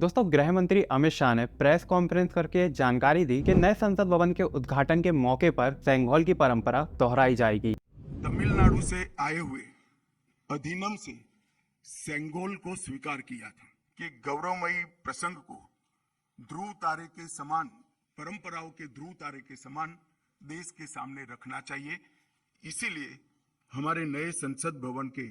दोस्तों, गृह मंत्री अमित शाह ने प्रेस कॉन्फ्रेंस करके जानकारी दी कि नए संसद भवन के उद्घाटन के मौके पर सेंगोल की परंपरा दोहराई जाएगी। तमिलनाडु से आए हुए अधिनियम से सेंगोल को स्वीकार किया था कि गौरवमयी प्रसंग को ध्रुव तारे के समान, परंपराओं के ध्रुव तारे के समान देश के सामने रखना चाहिए। इसीलिए हमारे नए संसद भवन के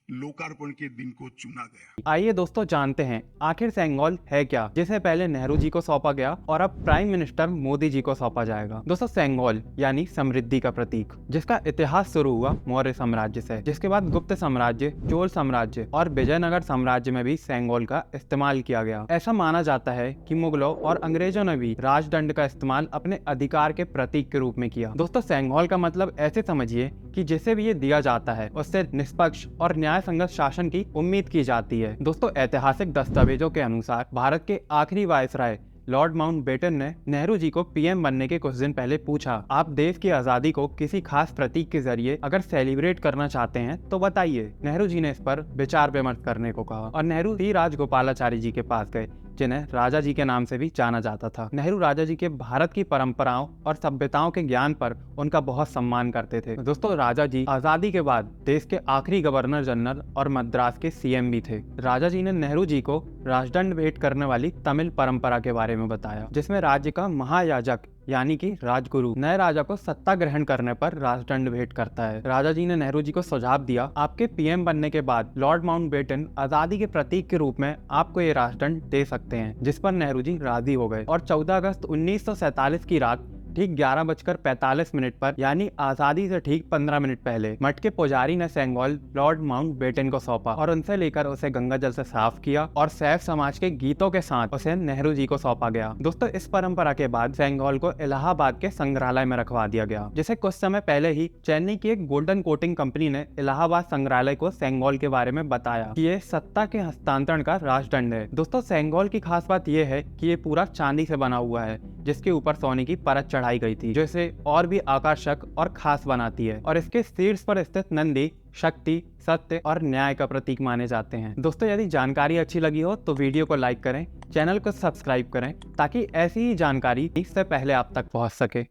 लोकार्पण के दिन को चुना गया। आइए दोस्तों, जानते हैं आखिर सेंगोल है क्या, जिसे पहले नेहरू जी को सौंपा गया और अब प्राइम मिनिस्टर मोदी जी को सौंपा जाएगा। दोस्तों, सेंगोल यानी समृद्धि का प्रतीक, जिसका इतिहास शुरू हुआ मौर्य साम्राज्य से, जिसके बाद गुप्त साम्राज्य, चोल साम्राज्य और विजयनगर साम्राज्य में भी सेंगोल का इस्तेमाल किया गया। ऐसा माना जाता है कि मुगलों और अंग्रेजों ने भी राजदंड का इस्तेमाल अपने अधिकार के प्रतीक के रूप में किया। दोस्तों, सेंगोल का मतलब ऐसे समझिए कि जिसे भी ये दिया जाता है उससे निष्पक्ष और न्याय संगत शासन की उम्मीद की जाती है। दोस्तों, ऐतिहासिक दस्तावेजों के अनुसार भारत के आखिरी वायसराय लॉर्ड माउंटबेटन ने नेहरू जी को पीएम बनने के कुछ दिन पहले पूछा, आप देश की आजादी को किसी खास प्रतीक के जरिए अगर सेलिब्रेट करना चाहते हैं तो बताइए। नेहरू जी ने इस पर विचार विमर्श करने को कहा और नेहरू श्री राजगोपालाचारी जी के पास गए, जिन्हें राजा जी के नाम से भी जाना जाता था। नेहरू राजा जी के भारत की परंपराओं और सभ्यताओं के ज्ञान पर उनका बहुत सम्मान करते थे। दोस्तों, राजा जी आजादी के बाद देश के आखिरी गवर्नर जनरल और मद्रास के सीएम भी थे। राजा जी ने नेहरू जी को राजदंड भेंट करने वाली तमिल परंपरा के बारे में बताया, जिसमें राज्य का महायाजक यानी कि राजगुरु नए राजा को सत्ता ग्रहण करने पर राजदंड भेंट करता है। राजा जी ने नेहरू जी को सुझाव दिया, आपके पीएम बनने के बाद लॉर्ड माउंटबेटन आजादी के प्रतीक के रूप में आपको ये राजदंड दे सकते हैं, जिस पर नेहरू जी राजी हो गए और 14 अगस्त 1947 की रात ठीक 11:45 पर यानी आजादी से ठीक 15 मिनट पहले मठ के पुजारी ने सेंगोल लॉर्ड माउंटबेटन को सौंपा और उनसे लेकर उसे गंगा जल से साफ किया और सैफ समाज के गीतों के साथ उसे नेहरू जी को सौंपा गया। दोस्तों, इस परंपरा के बाद सेंगोल को इलाहाबाद के संग्रहालय में रखवा दिया गया, जिसे कुछ समय पहले ही चेन्नई की एक गोल्डन कोटिंग कंपनी ने इलाहाबाद संग्रहालय को सेंगोल के बारे में बताया कि ये सत्ता के हस्तांतरण का राजदंड है। दोस्तों, सेंगोल की खास बात यह है कि ये पूरा चांदी से बना हुआ है, जिसके ऊपर सोने की परत चढ़ाई गई थी, जो इसे और भी आकर्षक और खास बनाती है और इसके शीर्ष पर स्थित नंदी शक्ति, सत्य और न्याय का प्रतीक माने जाते हैं। दोस्तों, यदि जानकारी अच्छी लगी हो तो वीडियो को लाइक करें, चैनल को सब्सक्राइब करें ताकि ऐसी ही जानकारी इससे पहले आप तक पहुंच सके।